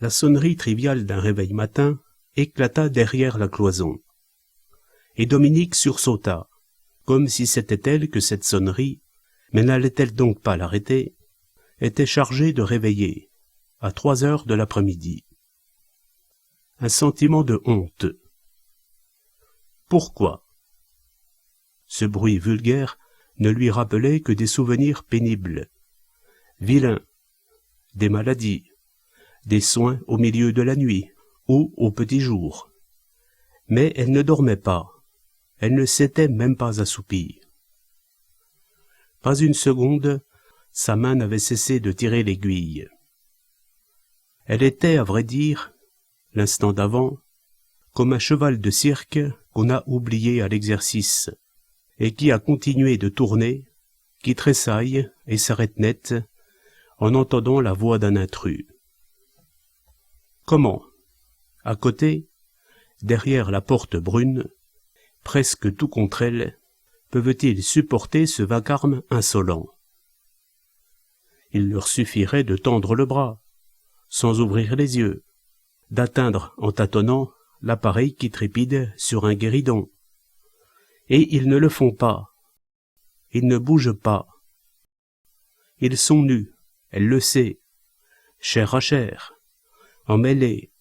La sonnerie triviale d'un réveil matin éclata derrière la cloison. Et Dominique sursauta, comme si c'était elle que cette sonnerie, mais n'allait-elle donc pas l'arrêter, était chargée de réveiller, à 3 heures de l'après-midi. Un sentiment de honte. Pourquoi? Ce bruit vulgaire ne lui rappelait que des souvenirs pénibles, vilains, des maladies, des soins au milieu de la nuit ou au petit jour. Mais elle ne dormait pas, elle ne s'était même pas assoupie. Pas une seconde, sa main n'avait cessé de tirer l'aiguille. Elle était, à vrai dire, l'instant d'avant, comme un cheval de cirque qu'on a oublié à l'exercice, et qui a continué de tourner, qui tressaille et s'arrête net, en entendant la voix d'un intrus. Comment, à côté, derrière la porte brune, presque tout contre elle, peuvent-ils supporter ce vacarme insolent? Il leur suffirait de tendre le bras, sans ouvrir les yeux, d'atteindre en tâtonnant l'appareil qui trépide sur un guéridon. Et ils ne le font pas. Ils ne bougent pas. Ils sont nus, elle le sait, chair à chair, emmêlés,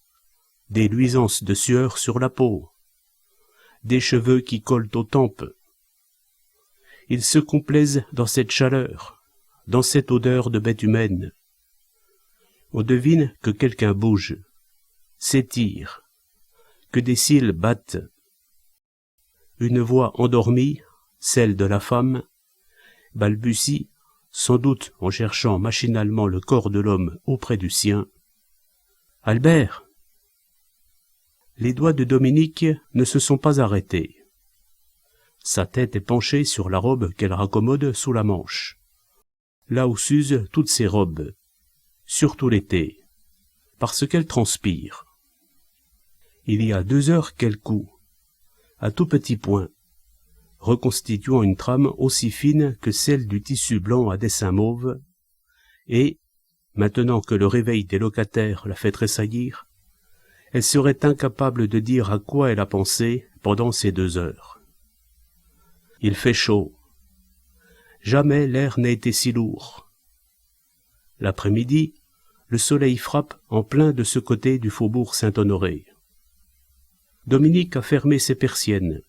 des luisances de sueur sur la peau, des cheveux qui collent aux tempes. Ils se complaisent dans cette chaleur, dans cette odeur de bête humaine. On devine que quelqu'un bouge, s'étire, que des cils battent. Une voix endormie, celle de la femme, balbutie, sans doute en cherchant machinalement le corps de l'homme auprès du sien. « Albert !» Les doigts de Dominique ne se sont pas arrêtés. Sa tête est penchée sur la robe qu'elle raccommode sous la manche, là où s'usent toutes ses robes, surtout l'été, parce qu'elle transpire. Il y a 2 heures qu'elle coud, à tout petit point, reconstituant une trame aussi fine que celle du tissu blanc à dessin mauve, et, maintenant que le réveil des locataires la fait tressaillir, elle serait incapable de dire à quoi elle a pensé pendant ces 2 heures. Il fait chaud. Jamais l'air n'a été si lourd. L'après-midi, le soleil frappe en plein de ce côté du faubourg Saint-Honoré. Dominique a fermé ses persiennes,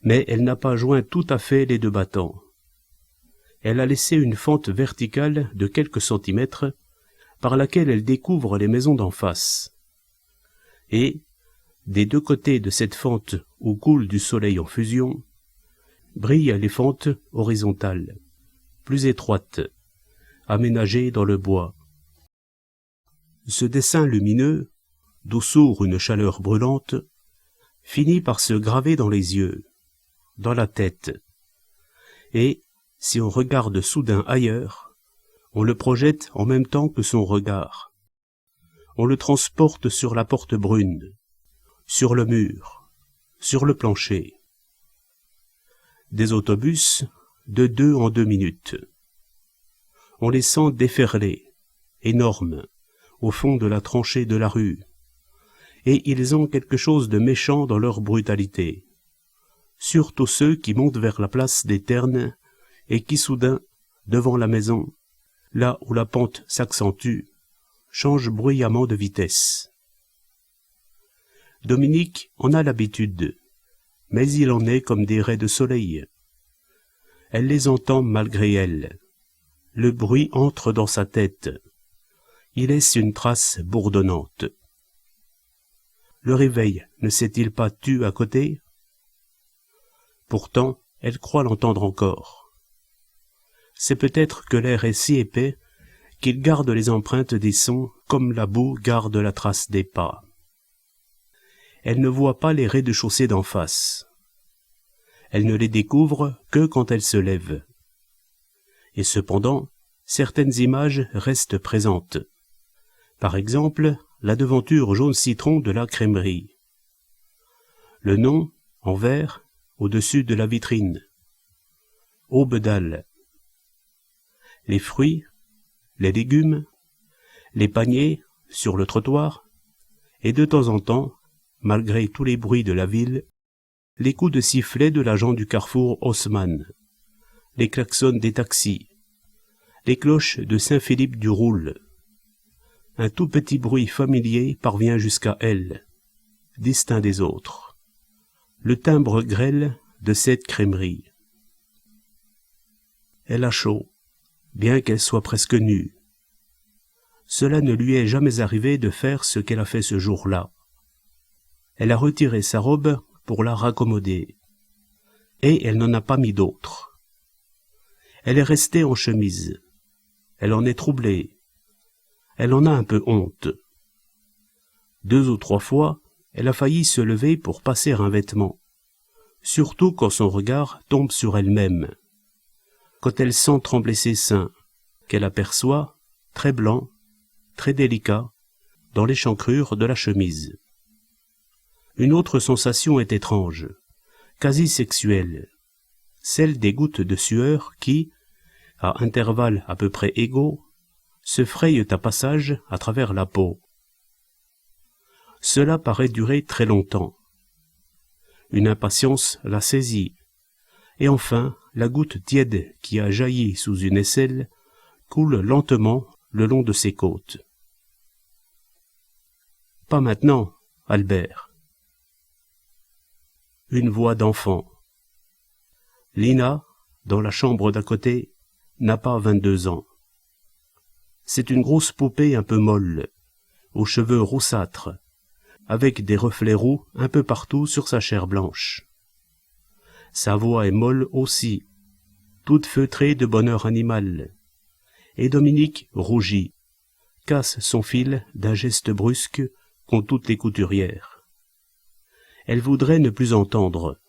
mais elle n'a pas joint tout à fait les 2 battants. Elle a laissé une fente verticale de quelques centimètres par laquelle elle découvre les maisons d'en face. Et, des 2 côtés de cette fente où coule du soleil en fusion, brillent les fentes horizontales, plus étroites, aménagées dans le bois. Ce dessin lumineux, d'où sourd une chaleur brûlante, finit par se graver dans les yeux, dans la tête, et, si on regarde soudain ailleurs, on le projette en même temps que son regard. On le transporte sur la porte brune, sur le mur, sur le plancher. Des autobus, de 2 en 2 minutes. On les sent déferler, énormes, au fond de la tranchée de la rue, et ils ont quelque chose de méchant dans leur brutalité. Surtout ceux qui montent vers la place des Ternes et qui soudain, devant la maison, là où la pente s'accentue, changent bruyamment de vitesse. Dominique en a l'habitude, mais il en est comme des raies de soleil. Elle les entend malgré elle. Le bruit entre dans sa tête. Il laisse une trace bourdonnante. Le réveil ne s'est-il pas tu à côté? Pourtant, elle croit l'entendre encore. C'est peut-être que l'air est si épais qu'il garde les empreintes des sons comme la boue garde la trace des pas. Elle ne voit pas les rez-de-chaussée d'en face. Elle ne les découvre que quand elle se lève. Et cependant, certaines images restent présentes. Par exemple, la devanture jaune citron de la crèmerie. Le nom, en vert, au-dessus de la vitrine. Aubedal. Les fruits, les légumes, les paniers sur le trottoir, et de temps en temps, malgré tous les bruits de la ville, les coups de sifflet de l'agent du carrefour Haussmann, les klaxons des taxis, les cloches de Saint-Philippe-du-Roule. Un tout petit bruit familier parvient jusqu'à elle, distinct des autres. Le timbre grêle de cette crèmerie. Elle a chaud, bien qu'elle soit presque nue. Cela ne lui est jamais arrivé de faire ce qu'elle a fait ce jour-là. Elle a retiré sa robe pour la raccommoder, et elle n'en a pas mis d'autre. Elle est restée en chemise. Elle en est troublée. Elle en a un peu honte. 2 ou 3 fois, elle a failli se lever pour passer un vêtement, surtout quand son regard tombe sur elle-même, quand elle sent trembler ses seins, qu'elle aperçoit, très blancs, très délicats, dans l'échancrure de la chemise. Une autre sensation est étrange, quasi sexuelle, celle des gouttes de sueur qui, à intervalles à peu près égaux, se frayent à passage à travers la peau. Cela paraît durer très longtemps. Une impatience la saisit, et enfin la goutte tiède qui a jailli sous une aisselle coule lentement le long de ses côtes. « Pas maintenant, Albert. » Une voix d'enfant. Lina, dans la chambre d'à côté, n'a pas 22 ans. C'est une grosse poupée un peu molle, aux cheveux roussâtres, avec des reflets roux un peu partout sur sa chair blanche. Sa voix est molle aussi, toute feutrée de bonheur animal, et Dominique rougit, casse son fil d'un geste brusque qu'ont toutes les couturières. Elle voudrait ne plus entendre.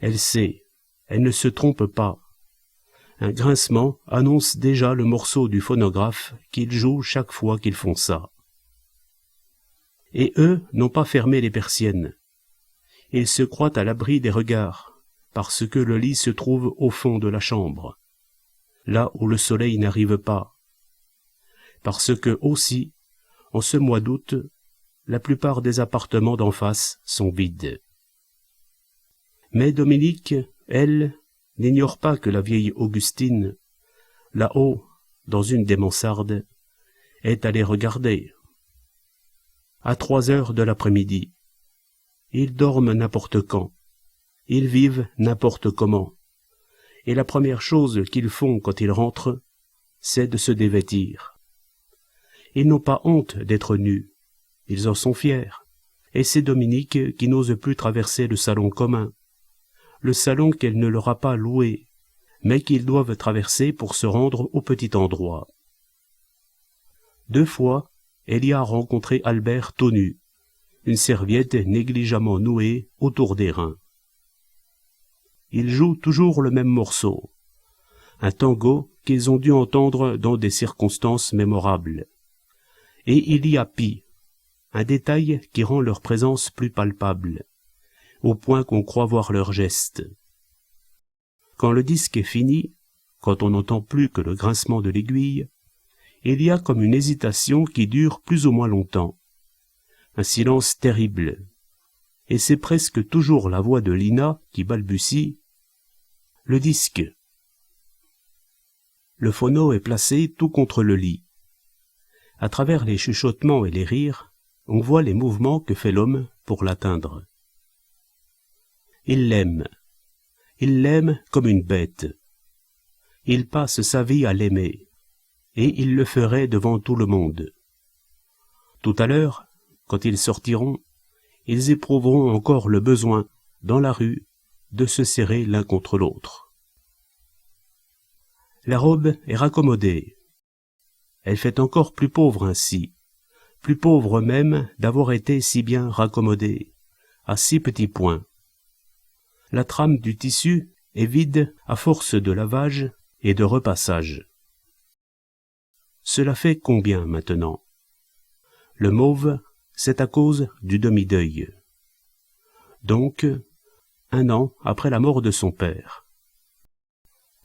Elle sait, elle ne se trompe pas. Un grincement annonce déjà le morceau du phonographe qu'ils jouent chaque fois qu'ils font ça. Et eux n'ont pas fermé les persiennes. Ils se croient à l'abri des regards, parce que le lit se trouve au fond de la chambre, là où le soleil n'arrive pas. Parce que, aussi, en ce mois d'août, la plupart des appartements d'en face sont vides. Mais Dominique, elle, n'ignore pas que la vieille Augustine, là-haut, dans une des mansardes, est allée regarder. À 3 heures de l'après-midi. Ils dorment n'importe quand. Ils vivent n'importe comment. Et la première chose qu'ils font quand ils rentrent, c'est de se dévêtir. Ils n'ont pas honte d'être nus. Ils en sont fiers. Et c'est Dominique qui n'ose plus traverser le salon commun. Le salon qu'elle ne leur a pas loué, mais qu'ils doivent traverser pour se rendre au petit endroit. 2 fois, elle y a rencontré Albert tout nu, une serviette négligemment nouée autour des reins. Ils jouent toujours le même morceau, un tango qu'ils ont dû entendre dans des circonstances mémorables. Et il y a pis, un détail qui rend leur présence plus palpable, au point qu'on croit voir leurs gestes. Quand le disque est fini, quand on n'entend plus que le grincement de l'aiguille, il y a comme une hésitation qui dure plus ou moins longtemps, un silence terrible, et c'est presque toujours la voix de Lina qui balbutie « Le disque ». Le phono est placé tout contre le lit. À travers les chuchotements et les rires, on voit les mouvements que fait l'homme pour l'atteindre. Il l'aime comme une bête. Il passe sa vie à l'aimer, et il le ferait devant tout le monde. Tout à l'heure, quand ils sortiront, ils éprouveront encore le besoin, dans la rue, de se serrer l'un contre l'autre. La robe est raccommodée. Elle fait encore plus pauvre ainsi, plus pauvre même d'avoir été si bien raccommodée, à si petits points. La trame du tissu est vide à force de lavage et de repassage. Cela fait combien maintenant? Le mauve, c'est à cause du demi-deuil. Donc, 1 an après la mort de son père.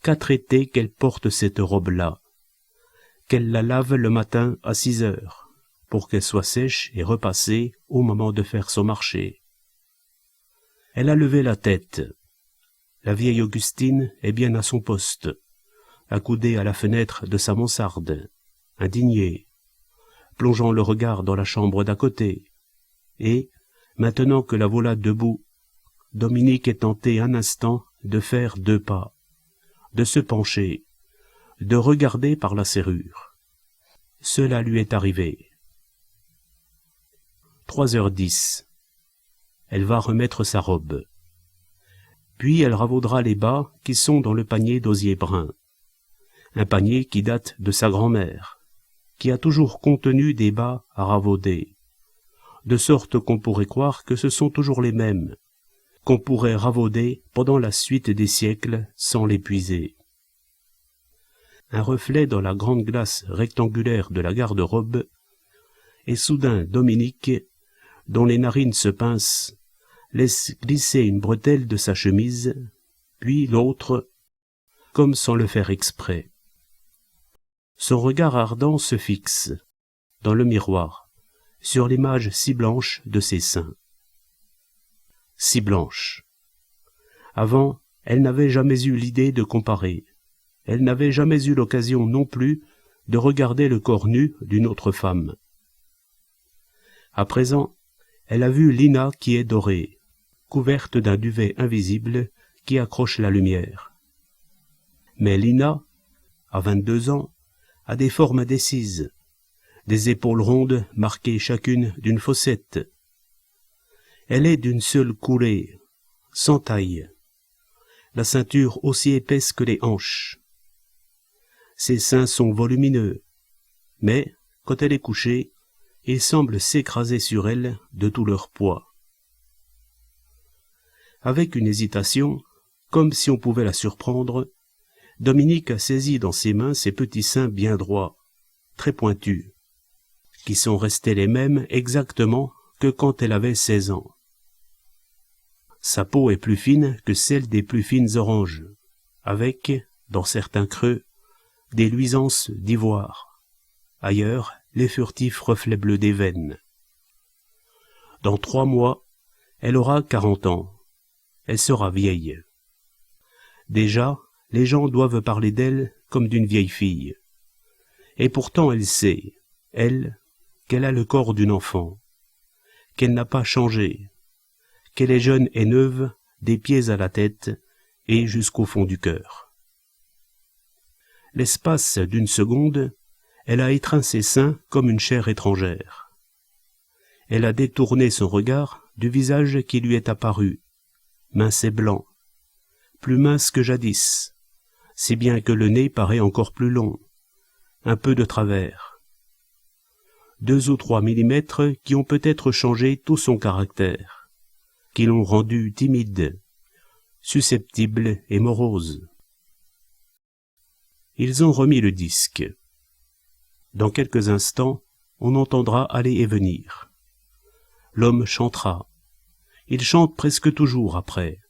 4 étés qu'elle porte cette robe-là, qu'elle la lave le matin à 6 heures, pour qu'elle soit sèche et repassée au moment de faire son marché. Elle a levé la tête. La vieille Augustine est bien à son poste, accoudée à la fenêtre de sa mansarde, indignée, plongeant le regard dans la chambre d'à côté, et, maintenant que la voilà debout, Dominique est tenté un instant de faire 2 pas, de se pencher, de regarder par la serrure. Cela lui est arrivé. 3h10. Elle va remettre sa robe. Puis elle ravaudera les bas qui sont dans le panier d'osier brun. Un panier qui date de sa grand-mère, qui a toujours contenu des bas à ravauder, de sorte qu'on pourrait croire que ce sont toujours les mêmes, qu'on pourrait ravauder pendant la suite des siècles sans l'épuiser. Un reflet dans la grande glace rectangulaire de la garde-robe, et soudain Dominique, dont les narines se pincent, laisse glisser une bretelle de sa chemise, puis l'autre, comme sans le faire exprès. Son regard ardent se fixe, dans le miroir, sur l'image si blanche de ses seins. Si blanche. Avant, elle n'avait jamais eu l'idée de comparer. Elle n'avait jamais eu l'occasion non plus de regarder le corps nu d'une autre femme. À présent, elle a vu Lina qui est dorée, couverte d'un duvet invisible qui accroche la lumière. Mais Lina, à 22 ans, a des formes indécises, des épaules rondes marquées chacune d'une fossette. Elle est d'une seule coulée, sans taille, la ceinture aussi épaisse que les hanches. Ses seins sont volumineux, mais, quand elle est couchée, ils semblent s'écraser sur elle de tout leur poids. Avec une hésitation, comme si on pouvait la surprendre, Dominique a saisi dans ses mains ses petits seins bien droits, très pointus, qui sont restés les mêmes exactement que quand elle avait 16 ans. Sa peau est plus fine que celle des plus fines oranges, avec, dans certains creux, des luisances d'ivoire. Ailleurs, les furtifs reflets bleus des veines. Dans 3 mois, elle aura 40 ans. Elle sera vieille. Déjà, les gens doivent parler d'elle comme d'une vieille fille. Et pourtant elle sait, elle, qu'elle a le corps d'une enfant, qu'elle n'a pas changé, qu'elle est jeune et neuve des pieds à la tête et jusqu'au fond du cœur. L'espace d'une seconde, elle a étreint ses seins comme une chair étrangère. Elle a détourné son regard du visage qui lui est apparu, mince et blanc, plus mince que jadis, si bien que le nez paraît encore plus long, un peu de travers. 2 ou 3 millimètres qui ont peut-être changé tout son caractère, qui l'ont rendu timide, susceptible et morose. Ils ont remis le disque. Dans quelques instants, on entendra aller et venir. L'homme chantera. Il chante presque toujours après.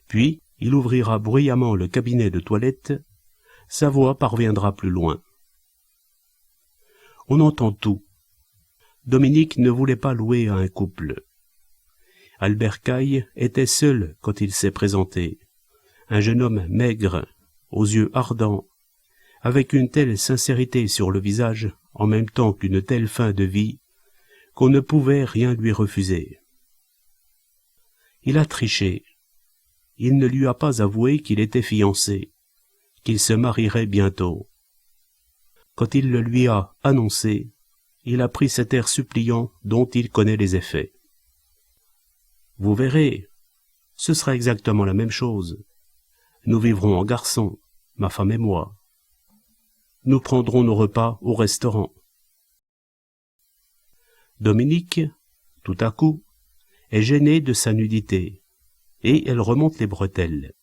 Puis, il ouvrira bruyamment le cabinet de toilette, sa voix parviendra plus loin. On entend tout. Dominique ne voulait pas louer à un couple. Albert Caille était seul quand il s'est présenté. Un jeune homme maigre, aux yeux ardents, avec une telle sincérité sur le visage, en même temps qu'une telle fin de vie, qu'on ne pouvait rien lui refuser. Il a triché. Il ne lui a pas avoué qu'il était fiancé, qu'il se marierait bientôt. Quand il le lui a annoncé, il a pris cet air suppliant dont il connaît les effets. Vous verrez, ce sera exactement la même chose. Nous vivrons en garçons, ma femme et moi. Nous prendrons nos repas au restaurant. Dominique, tout à coup, est gênée de sa nudité, et elle remonte les bretelles.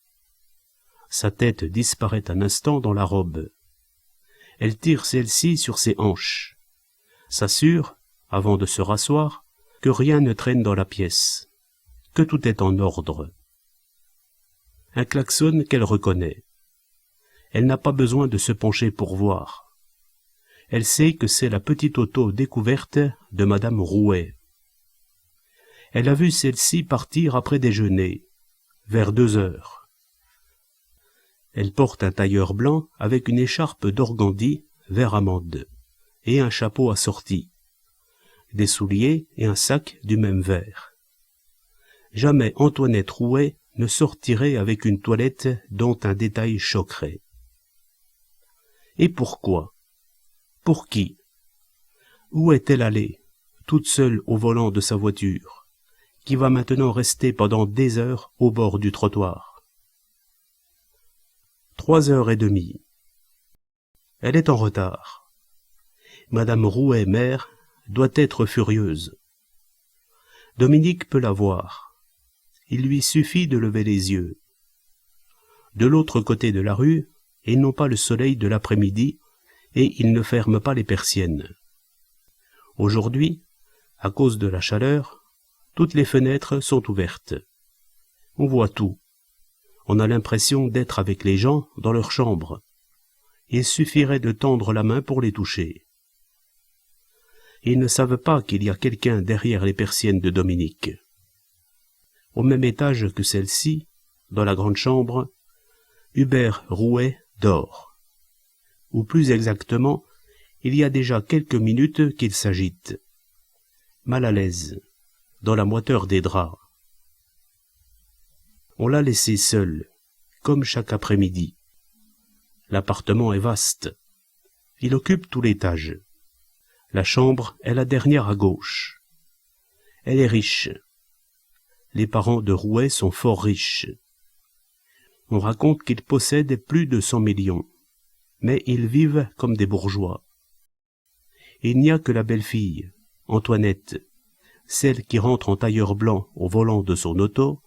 Sa tête disparaît un instant dans la robe. Elle tire celle-ci sur ses hanches, s'assure, avant de se rasseoir, que rien ne traîne dans la pièce, que tout est en ordre. Un klaxon qu'elle reconnaît. Elle n'a pas besoin de se pencher pour voir. Elle sait que c'est la petite auto découverte de madame Rouet. Elle a vu celle-ci partir après déjeuner, vers 2 heures. Elle porte un tailleur blanc avec une écharpe d'organdi vert amande et un chapeau assorti, des souliers et un sac du même vert. Jamais Antoinette Rouet ne sortirait avec une toilette dont un détail choquerait. Et pourquoi? Pour qui? Où est-elle allée, toute seule au volant de sa voiture, qui va maintenant rester pendant des heures au bord du trottoir? 3h30. Elle est en retard. Madame Rouet, mère, doit être furieuse. Dominique peut la voir. Il lui suffit de lever les yeux. De l'autre côté de la rue, ils n'ont pas le soleil de l'après-midi et ils ne ferment pas les persiennes. Aujourd'hui, à cause de la chaleur, toutes les fenêtres sont ouvertes. On voit tout. On a l'impression d'être avec les gens dans leur chambre. Il suffirait de tendre la main pour les toucher. Ils ne savent pas qu'il y a quelqu'un derrière les persiennes de Dominique. Au même étage que celle-ci, dans la grande chambre, Hubert Rouet dort. Ou plus exactement, il y a déjà quelques minutes qu'il s'agite, mal à l'aise, dans la moiteur des draps. On l'a laissé seul, comme chaque après-midi. L'appartement est vaste. Il occupe tout l'étage. La chambre est la dernière à gauche. Elle est riche. Les parents de Rouet sont fort riches. On raconte qu'ils possèdent plus de 100 millions, mais ils vivent comme des bourgeois. Il n'y a que la belle-fille, Antoinette, celle qui rentre en tailleur blanc au volant de son auto,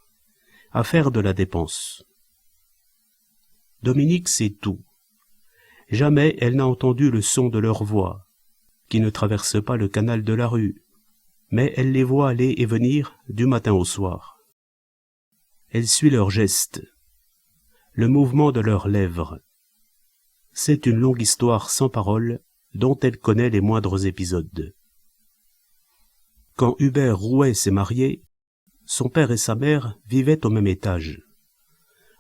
à faire de la dépense. Dominique sait tout. Jamais elle n'a entendu le son de leur voix, qui ne traverse pas le canal de la rue, mais elle les voit aller et venir du matin au soir. Elle suit leurs gestes, le mouvement de leurs lèvres. C'est une longue histoire sans parole dont elle connaît les moindres épisodes. Quand Hubert Rouet s'est marié, son père et sa mère vivaient au même étage.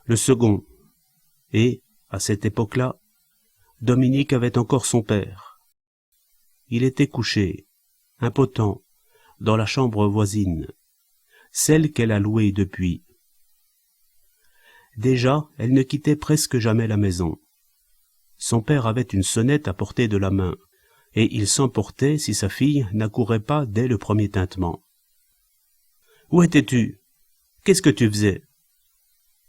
Le second, et, à cette époque-là, Dominique avait encore son père. Il était couché, impotent, dans la chambre voisine, celle qu'elle a louée depuis. Déjà, elle ne quittait presque jamais la maison. Son père avait une sonnette à portée de la main, et il s'emportait si sa fille n'accourait pas dès le premier tintement. « Où étais-tu? Qu'est-ce que tu faisais?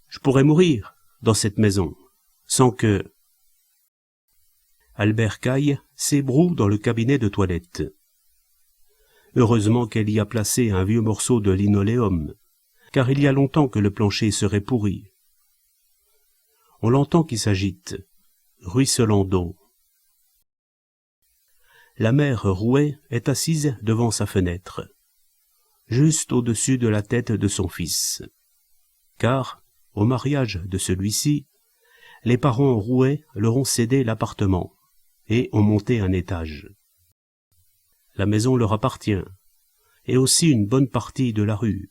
Je pourrais mourir dans cette maison, sans que... » Albert Caille s'ébroue dans le cabinet de toilette. Heureusement qu'elle y a placé un vieux morceau de linoléum, car il y a longtemps que le plancher serait pourri. On l'entend qui s'agite, ruisselant d'eau. La mère Rouet est assise devant sa fenêtre, juste au-dessus de la tête de son fils. Car, au mariage de celui-ci, les parents Rouet leur ont cédé l'appartement et ont monté un étage. La maison leur appartient, et aussi une bonne partie de la rue.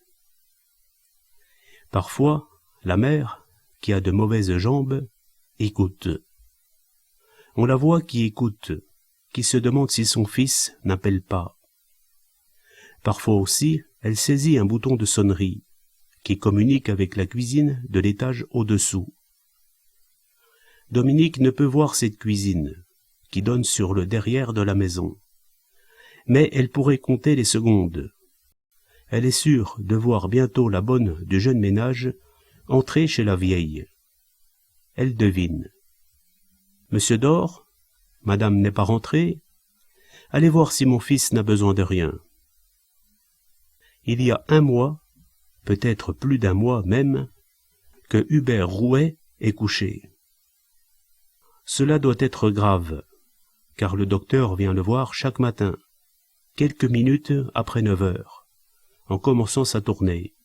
Parfois, la mère, qui a de mauvaises jambes, écoute. On la voit qui écoute, qui se demande si son fils n'appelle pas. Parfois aussi, elle saisit un bouton de sonnerie, qui communique avec la cuisine de l'étage au-dessous. Dominique ne peut voir cette cuisine, qui donne sur le derrière de la maison. Mais elle pourrait compter les secondes. Elle est sûre de voir bientôt la bonne du jeune ménage entrer chez la vieille. Elle devine. « Monsieur dort? Madame n'est pas rentrée? Allez voir si mon fils n'a besoin de rien. » Il y a 1 mois, peut-être plus d'1 mois même, que Hubert Rouet est couché. Cela doit être grave, car le docteur vient le voir chaque matin, quelques minutes après 9 heures, en commençant sa tournée.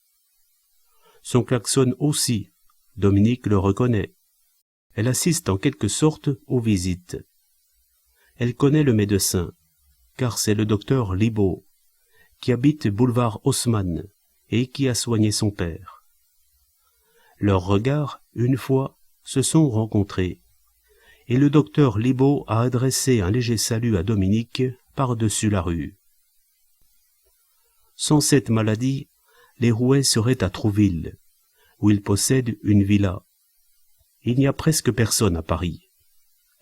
Son klaxon aussi, Dominique le reconnaît. Elle assiste en quelque sorte aux visites. Elle connaît le médecin, car c'est le docteur Libaud, qui habite boulevard Haussmann et qui a soigné son père. Leurs regards, une fois, se sont rencontrés, et le docteur Libaud a adressé un léger salut à Dominique par-dessus la rue. Sans cette maladie, les Rouet seraient à Trouville, où ils possèdent une villa. Il n'y a presque personne à Paris.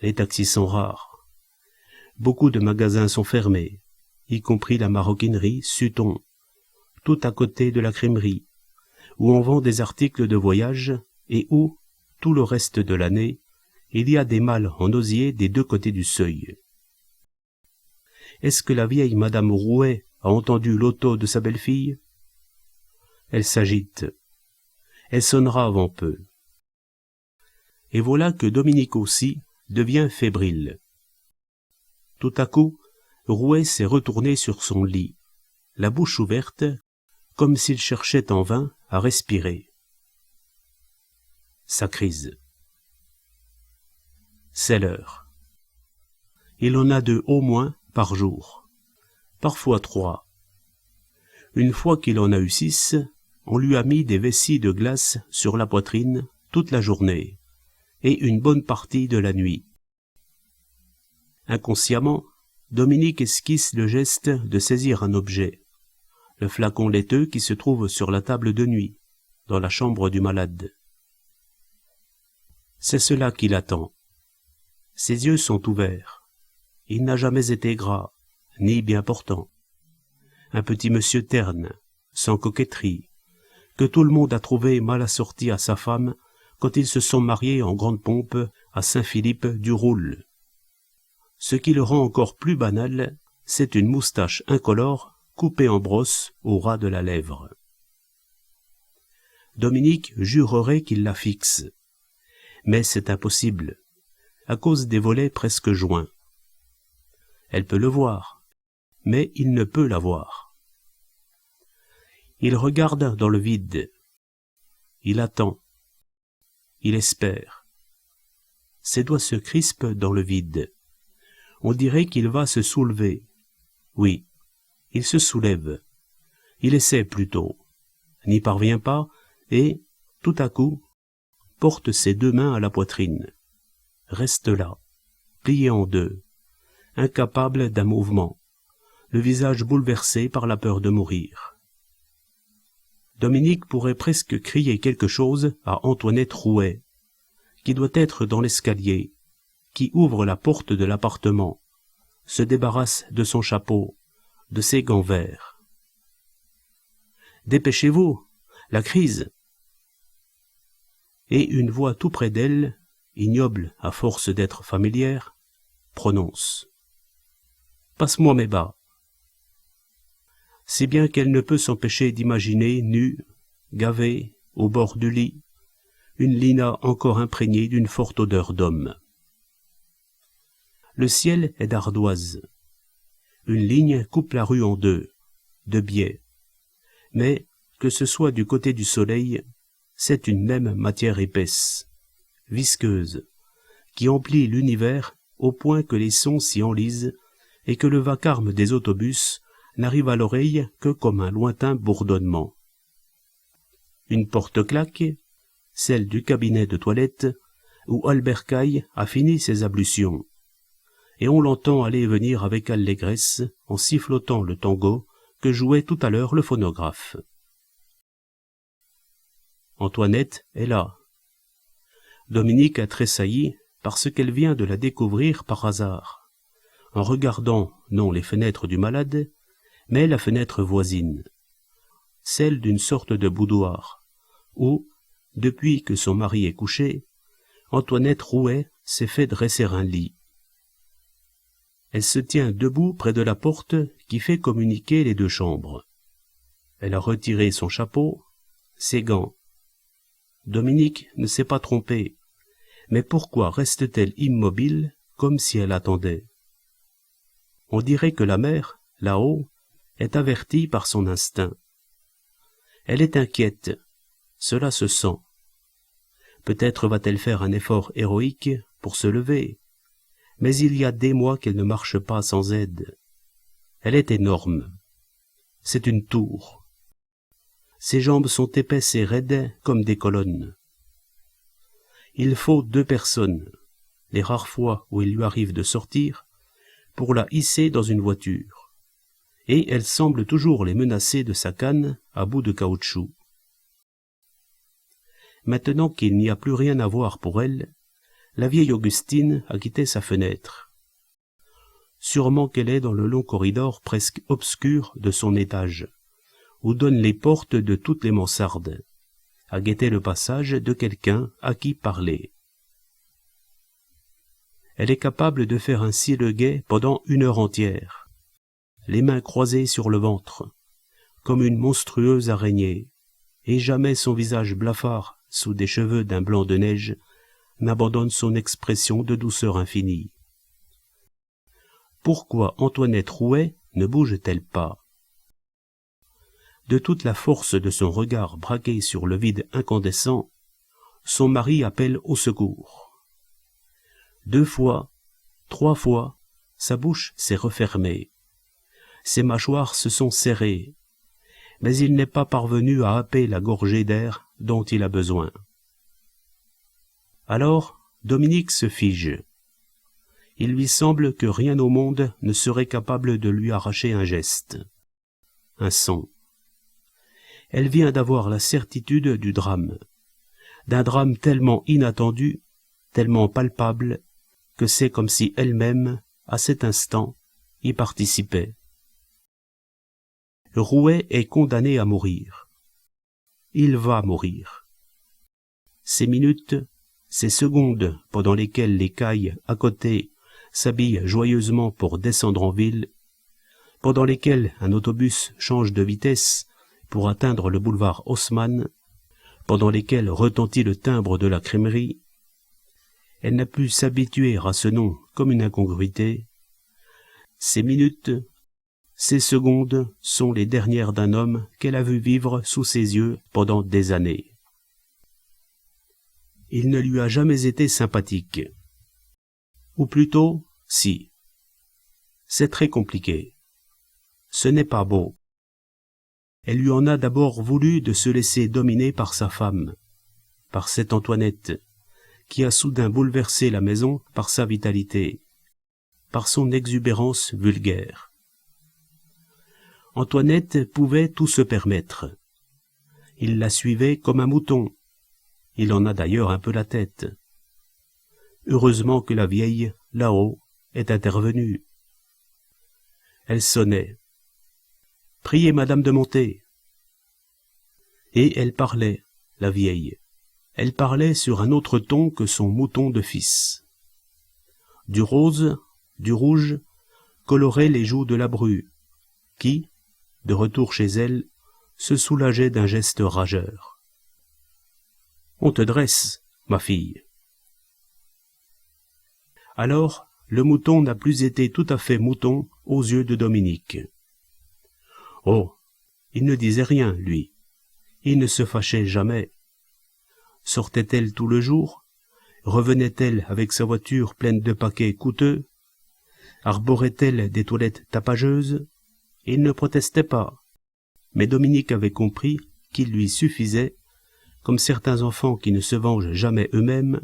Les taxis sont rares. Beaucoup de magasins sont fermés, y compris la maroquinerie Sutton, tout à côté de la crèmerie, où on vend des articles de voyage et où, tout le reste de l'année, il y a des malles en osier des deux côtés du seuil. Est-ce que la vieille Madame Rouet a entendu l'auto de sa belle-fille? Elle s'agite. Elle sonnera avant peu. Et voilà que Dominique aussi devient fébrile. Tout à coup, Rouet s'est retourné sur son lit, la bouche ouverte, comme s'il cherchait en vain à respirer. Ça crise. C'est l'heure. Il en a 2 au moins par jour, parfois 3. Une fois qu'il en a eu 6, on lui a mis des vessies de glace sur la poitrine toute la journée et une bonne partie de la nuit. Inconsciemment, Dominique esquisse le geste de saisir un objet, le flacon laiteux qui se trouve sur la table de nuit, dans la chambre du malade. C'est cela qu'il attend. Ses yeux sont ouverts. Il n'a jamais été gras, ni bien portant. Un petit monsieur terne, sans coquetterie, que tout le monde a trouvé mal assorti à sa femme quand ils se sont mariés en grande pompe à Saint-Philippe du Roule. Ce qui le rend encore plus banal, c'est une moustache incolore coupée en brosse au ras de la lèvre. Dominique jurerait qu'il la fixe. Mais c'est impossible, à cause des volets presque joints. Elle peut le voir, mais il ne peut la voir. Il regarde dans le vide. Il attend. Il espère. Ses doigts se crispent dans le vide. On dirait qu'il va se soulever. Oui, il se soulève. Il essaie plutôt, n'y parvient pas, et, tout à coup, porte ses 2 mains à la poitrine. Reste là, plié en 2, incapable d'un mouvement, le visage bouleversé par la peur de mourir. Dominique pourrait presque crier quelque chose à Antoinette Rouet, qui doit être dans l'escalier, qui ouvre la porte de l'appartement, se débarrasse de son chapeau, de ses gants verts. « Dépêchez-vous, la crise !» Et une voix tout près d'elle, ignoble à force d'être familière, prononce « Passe-moi mes bas !» Si bien qu'elle ne peut s'empêcher d'imaginer, nue, gavée, au bord du lit, une Lina encore imprégnée d'une forte odeur d'homme. Le ciel est d'ardoise. Une ligne coupe la rue en 2, de biais. Mais, que ce soit du côté du soleil, c'est une même matière épaisse, visqueuse, qui emplit l'univers au point que les sons s'y enlisent et que le vacarme des autobus n'arrive à l'oreille que comme un lointain bourdonnement. Une porte claque, celle du cabinet de toilette, où Albert Caille a fini ses ablutions, et on l'entend aller et venir avec allégresse en sifflotant le tango que jouait tout à l'heure le phonographe. Antoinette est là. Dominique a tressailli parce qu'elle vient de la découvrir par hasard, en regardant non les fenêtres du malade, mais la fenêtre voisine, celle d'une sorte de boudoir, où, depuis que son mari est couché, Antoinette Rouet s'est fait dresser un lit. Elle se tient debout près de la porte qui fait communiquer les 2 chambres. Elle a retiré son chapeau, ses gants. Dominique ne s'est pas trompée, mais pourquoi reste-t-elle immobile comme si elle attendait? On dirait que la mère, là-haut, est avertie par son instinct. Elle est inquiète, cela se sent. Peut-être va-t-elle faire un effort héroïque pour se lever, mais il y a des mois qu'elle ne marche pas sans aide. Elle est énorme. C'est une tour. Ses jambes sont épaisses et raides comme des colonnes. Il faut 2 personnes, les rares fois où il lui arrive de sortir, pour la hisser dans une voiture, et elle semble toujours les menacer de sa canne à bout de caoutchouc. Maintenant qu'il n'y a plus rien à voir pour elle, la vieille Augustine a quitté sa fenêtre. Sûrement qu'elle est dans le long corridor presque obscur de son étage, où donnent les portes de toutes les mansardes, à guetter le passage de quelqu'un à qui parler. Elle est capable de faire ainsi le guet pendant 1 heure entière, les mains croisées sur le ventre, comme une monstrueuse araignée, et jamais son visage blafard sous des cheveux d'un blanc de neige n'abandonne son expression de douceur infinie. Pourquoi Antoinette Rouet ne bouge-t-elle pas? De toute la force de son regard braqué sur le vide incandescent, son mari appelle au secours. 2 fois, 3 fois, sa bouche s'est refermée. Ses mâchoires se sont serrées, mais il n'est pas parvenu à happer la gorgée d'air dont il a besoin. Alors, Dominique se fige. Il lui semble que rien au monde ne serait capable de lui arracher un geste, un son. Elle vient d'avoir la certitude du drame, d'un drame tellement inattendu, tellement palpable, que c'est comme si elle-même, à cet instant, y participait. Rouet est condamné à mourir. Il va mourir. Ces minutes, ces secondes pendant lesquelles les cailles à côté s'habillent joyeusement pour descendre en ville, pendant lesquelles un autobus change de vitesse pour atteindre le boulevard Haussmann, pendant lesquelles retentit le timbre de la crèmerie, elle n'a pu s'habituer à ce nom comme une incongruité. Ces minutes, ces secondes sont les dernières d'un homme qu'elle a vu vivre sous ses yeux pendant des années. Il ne lui a jamais été sympathique. Ou plutôt, si. C'est très compliqué. Ce n'est pas beau. Elle lui en a d'abord voulu de se laisser dominer par sa femme, par cette Antoinette, qui a soudain bouleversé la maison par sa vitalité, par son exubérance vulgaire. Antoinette pouvait tout se permettre. Il la suivait comme un mouton. Il en a d'ailleurs un peu la tête. Heureusement que la vieille, là-haut, est intervenue. Elle sonnait. « Priez madame de monter !» Et elle parlait, la vieille. Elle parlait sur un autre ton que son mouton de fils. Du rose, du rouge, coloraient les joues de la bru, qui, de retour chez elle, se soulageait d'un geste rageur. « On te dresse, ma fille. » Alors, le mouton n'a plus été tout à fait mouton aux yeux de Dominique. Oh, il ne disait rien, lui. Il ne se fâchait jamais. Sortait-elle tout le jour? Revenait-elle avec sa voiture pleine de paquets coûteux? Arborait-elle des toilettes tapageuses? Il ne protestait pas. Mais Dominique avait compris qu'il lui suffisait, comme certains enfants qui ne se vengent jamais eux-mêmes,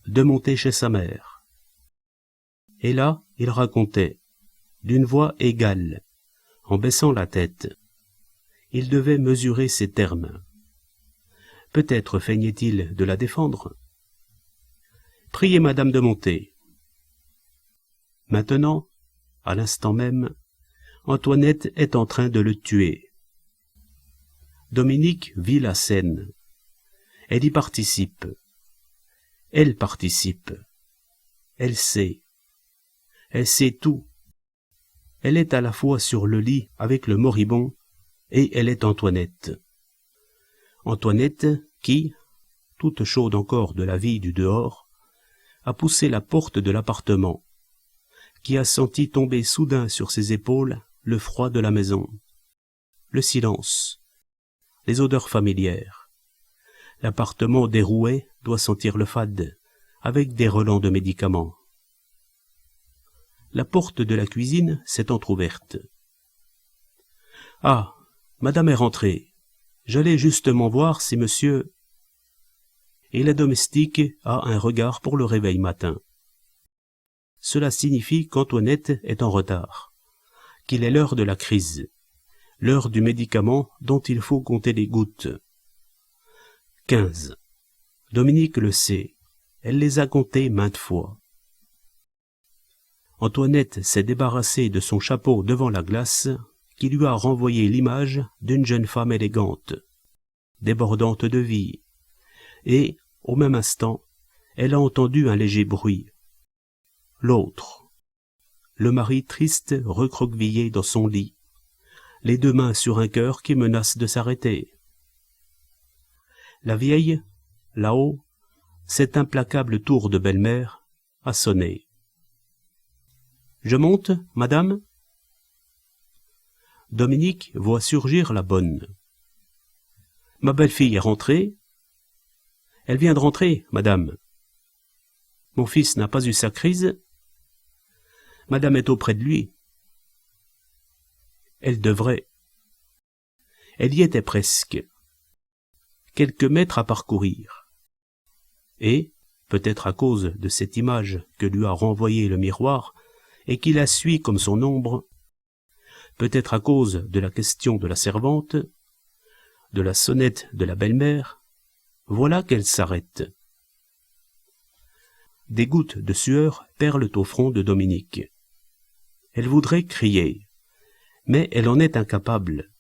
de monter chez sa mère. Et là, il racontait, d'une voix égale, en baissant la tête. Il devait mesurer ses termes. Peut-être feignait-il de la défendre. « Priez madame de monter. » Maintenant, à l'instant même, Antoinette est en train de le tuer. Dominique vit la scène. Elle y participe. Elle participe. Elle sait. Elle sait tout. Elle est à la fois sur le lit avec le moribond et elle est Antoinette. Antoinette qui, toute chaude encore de la vie du dehors, a poussé la porte de l'appartement, qui a senti tomber soudain sur ses épaules le froid de la maison, le silence, les odeurs familières. L'appartement des Rouet doit sentir le fade, avec des relents de médicaments. la porte de la cuisine s'est entr'ouverte. « Ah, madame est rentrée. J'allais justement voir si monsieur... » Et la domestique a un regard pour le réveil matin. Cela signifie qu'Antoinette est en retard, qu'il est l'heure de la crise, l'heure du médicament dont il faut compter les gouttes. 15. Dominique le sait, elle les a comptées maintes fois. Antoinette s'est débarrassée de son chapeau devant la glace, qui lui a renvoyé l'image d'une jeune femme élégante, débordante de vie, et, au même instant, elle a entendu un léger bruit. L'autre, le mari triste recroquevillé dans son lit, les deux mains sur un cœur qui menace de s'arrêter. La vieille, là-haut, cette implacable tour de belle-mère, a sonné. « Je monte, madame ?» Dominique voit surgir la bonne. « Ma belle-fille est rentrée ?»« Elle vient de rentrer, madame. »« Mon fils n'a pas eu sa crise ?» ?»« Madame est auprès de lui. » Elle devrait. Elle y était presque. Quelques mètres à parcourir. Et, peut-être à cause de cette image que lui a renvoyée le miroir, et qui la suit comme son ombre, peut-être à cause de la question de la servante, de la sonnette de la belle-mère, voilà qu'elle s'arrête. Des gouttes de sueur perlent au front de Dominique. Elle voudrait crier, mais elle en est incapable.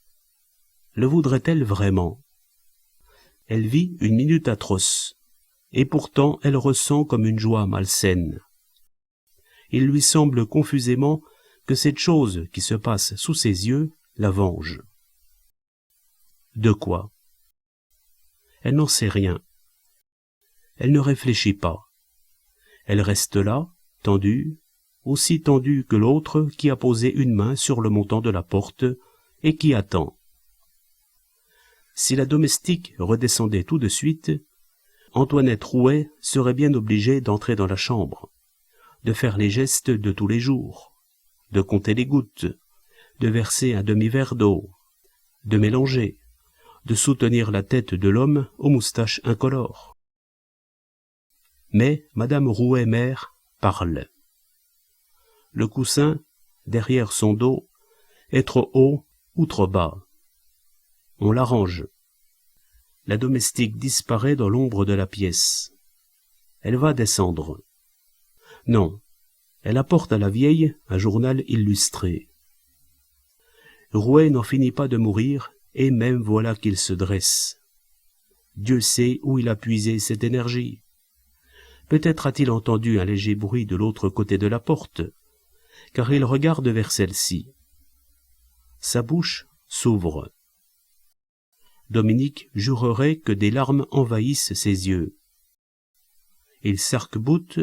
Le voudrait-elle vraiment? Elle vit une minute atroce, et pourtant elle ressent comme une joie malsaine. Il lui semble confusément que cette chose qui se passe sous ses yeux la venge. De quoi? Elle n'en sait rien. Elle ne réfléchit pas. Elle reste là, tendue, aussi tendue que l'autre qui a posé une main sur le montant de la porte et qui attend. Si la domestique redescendait tout de suite, Antoinette Rouet serait bien obligée d'entrer dans la chambre, de faire les gestes de tous les jours, de compter les gouttes, de verser un demi-verre d'eau, de mélanger, de soutenir la tête de l'homme aux moustaches incolores. Mais madame Rouet-mère parle. Le coussin, derrière son dos, est trop haut ou trop bas. On l'arrange. La domestique disparaît dans l'ombre de la pièce. Elle va descendre. Non, elle apporte à la vieille un journal illustré. Rouet n'en finit pas de mourir, et même voilà qu'il se dresse. Dieu sait où il a puisé cette énergie. Peut-être a-t-il entendu un léger bruit de l'autre côté de la porte, car il regarde vers celle-ci. Sa bouche s'ouvre. Dominique jurerait que des larmes envahissent ses yeux. Il s'arc-boute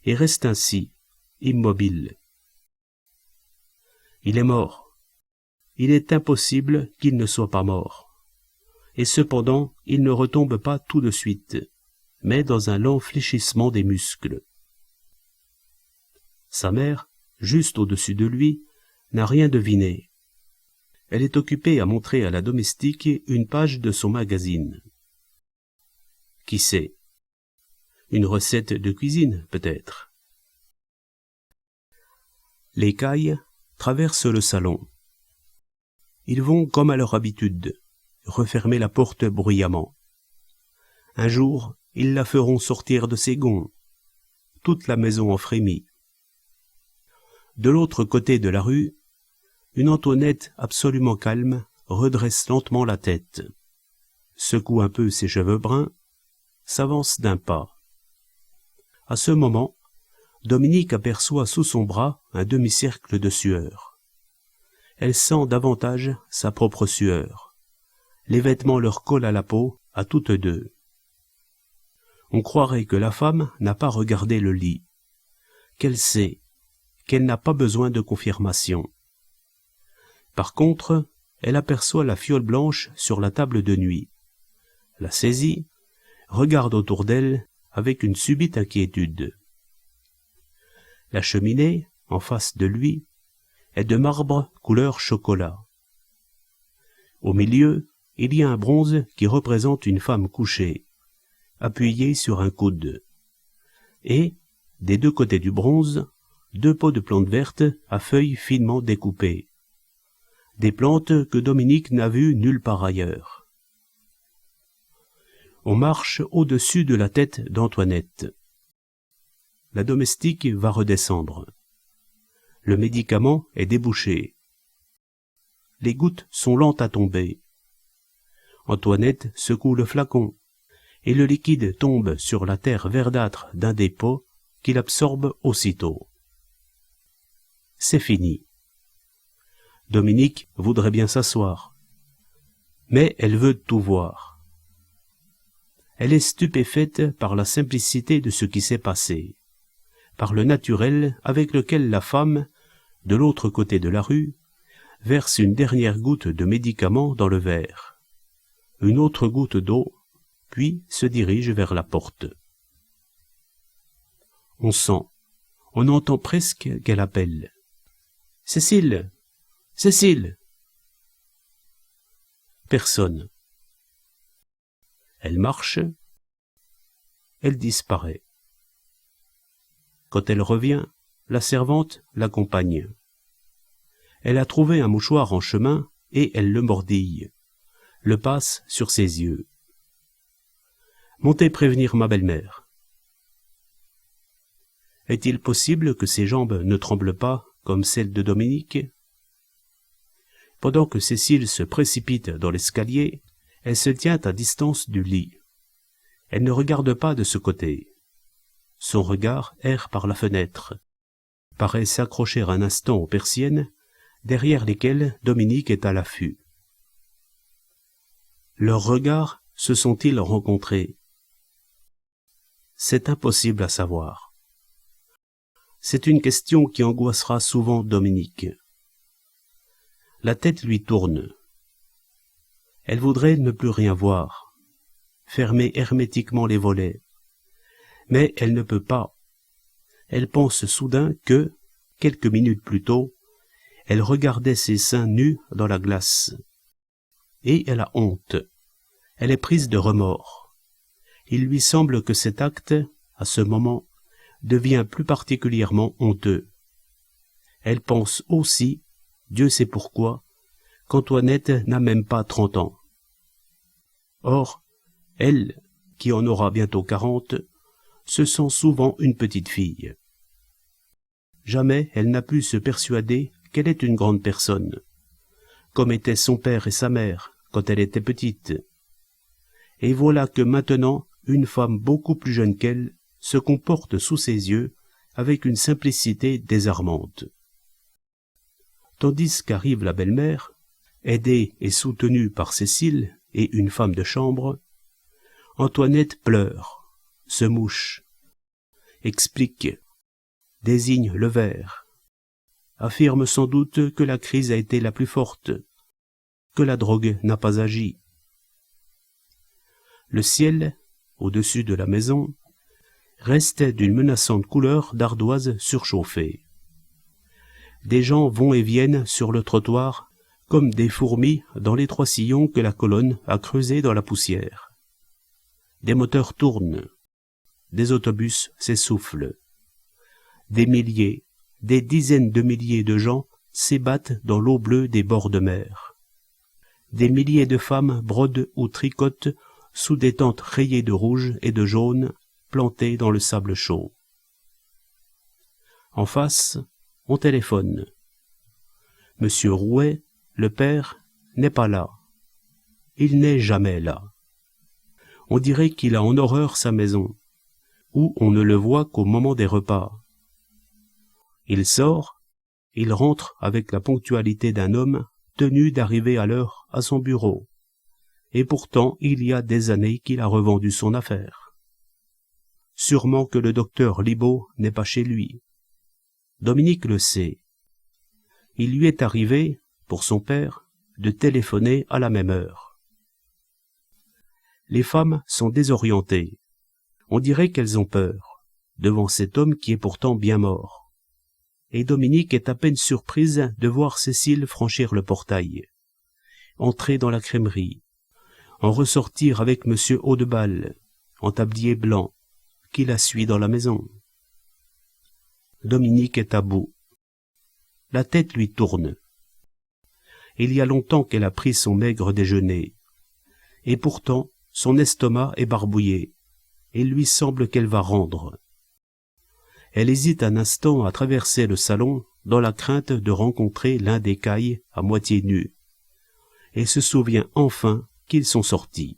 et reste ainsi, immobile. Il est mort. Il est impossible qu'il ne soit pas mort. Et cependant, il ne retombe pas tout de suite, mais dans un lent fléchissement des muscles. Sa mère, juste au-dessus de lui, n'a rien deviné. Elle est occupée à montrer à la domestique une page de son magazine. Qui sait? Une recette de cuisine, peut-être. Les Caille traversent le salon. Ils vont comme à leur habitude, refermer la porte bruyamment. Un jour, ils la feront sortir de ses gonds. Toute la maison en frémit. De l'autre côté de la rue, une Antoinette absolument calme redresse lentement la tête, secoue un peu ses cheveux bruns, s'avance d'un pas. À ce moment, Dominique aperçoit sous son bras un demi-cercle de sueur. Elle sent davantage sa propre sueur. Les vêtements leur collent à la peau, à toutes deux. On croirait que la femme n'a pas regardé le lit, qu'elle sait, qu'elle n'a pas besoin de confirmation. Par contre, elle aperçoit la fiole blanche sur la table de nuit, la saisit, regarde autour d'elle avec une subite inquiétude. La cheminée, en face de lui, est de marbre couleur chocolat. Au milieu, il y a un bronze qui représente une femme couchée, appuyée sur un coude. Et, des deux côtés du bronze, deux pots de plantes vertes à feuilles finement découpées. Des plantes que Dominique n'a vues nulle part ailleurs. On marche au-dessus de la tête d'Antoinette. La domestique va redescendre. Le médicament est débouché. Les gouttes sont lentes à tomber. Antoinette secoue le flacon, et le liquide tombe sur la terre verdâtre d'un des pots qu'il absorbe aussitôt. C'est fini. Dominique voudrait bien s'asseoir, mais elle veut tout voir. Elle est stupéfaite par la simplicité de ce qui s'est passé, par le naturel avec lequel la femme, de l'autre côté de la rue, verse une dernière goutte de médicament dans le verre, une autre goutte d'eau, puis se dirige vers la porte. On sent, on entend presque qu'elle appelle. « Cécile! Cécile !» Personne. Elle marche, elle disparaît. Quand elle revient, la servante l'accompagne. Elle a trouvé un mouchoir en chemin et elle le mordille, le passe sur ses yeux. « Montez prévenir ma belle-mère. » Est-il possible que ses jambes ne tremblent pas comme celles de Dominique? Pendant que Cécile se précipite dans l'escalier, elle se tient à distance du lit. Elle ne regarde pas de ce côté. Son regard erre par la fenêtre, paraît s'accrocher un instant aux persiennes, derrière lesquelles Dominique est à l'affût. Leurs regards se sont-ils rencontrés? C'est impossible à savoir. C'est une question qui angoissera souvent Dominique. La tête lui tourne. Elle voudrait ne plus rien voir, fermer hermétiquement les volets. Mais elle ne peut pas. Elle pense soudain que, quelques minutes plus tôt, elle regardait ses seins nus dans la glace. Et elle a honte. Elle est prise de remords. Il lui semble que cet acte, à ce moment, devient plus particulièrement honteux. Elle pense aussi, Dieu sait pourquoi, qu'Antoinette n'a même pas 30 ans. Or, elle, qui en aura bientôt 40, se sent souvent une petite fille. Jamais elle n'a pu se persuader qu'elle est une grande personne, comme étaient son père et sa mère quand elle était petite. Et voilà que maintenant, une femme beaucoup plus jeune qu'elle se comporte sous ses yeux avec une simplicité désarmante. Tandis qu'arrive la belle-mère, aidée et soutenue par Cécile et une femme de chambre, Antoinette pleure, se mouche, explique, désigne le verre, affirme sans doute que la crise a été la plus forte, que la drogue n'a pas agi. Le ciel, au-dessus de la maison, reste d'une menaçante couleur d'ardoise surchauffée. Des gens vont et viennent sur le trottoir comme des fourmis dans l'étroit sillon que la colonne a creusé dans la poussière. Des moteurs tournent, des autobus s'essoufflent. Des milliers, des dizaines de milliers de gens s'ébattent dans l'eau bleue des bords de mer. Des milliers de femmes brodent ou tricotent sous des tentes rayées de rouge et de jaune plantées dans le sable chaud. En face, on téléphone. Monsieur Rouet, le père, n'est pas là. Il n'est jamais là. On dirait qu'il a en horreur sa maison, où on ne le voit qu'au moment des repas. Il sort, il rentre avec la ponctualité d'un homme tenu d'arriver à l'heure à son bureau. Et pourtant, il y a des années qu'il a revendu son affaire. Sûrement que le docteur Libaud n'est pas chez lui. Dominique le sait. Il lui est arrivé, pour son père, de téléphoner à la même heure. Les femmes sont désorientées. On dirait qu'elles ont peur, devant cet homme qui est pourtant bien mort. et Dominique est à peine surprise de voir Cécile franchir le portail, entrer dans la crèmerie, en ressortir avec Monsieur Audebal, en tablier blanc, qui la suit dans la maison. Dominique est à bout. La tête lui tourne. Il y a longtemps qu'elle a pris son maigre déjeuner, et pourtant son estomac est barbouillé. Il lui semble qu'elle va rendre. Elle hésite un instant à traverser le salon dans la crainte de rencontrer l'un des cailles à moitié nus, et se souvient enfin qu'ils sont sortis.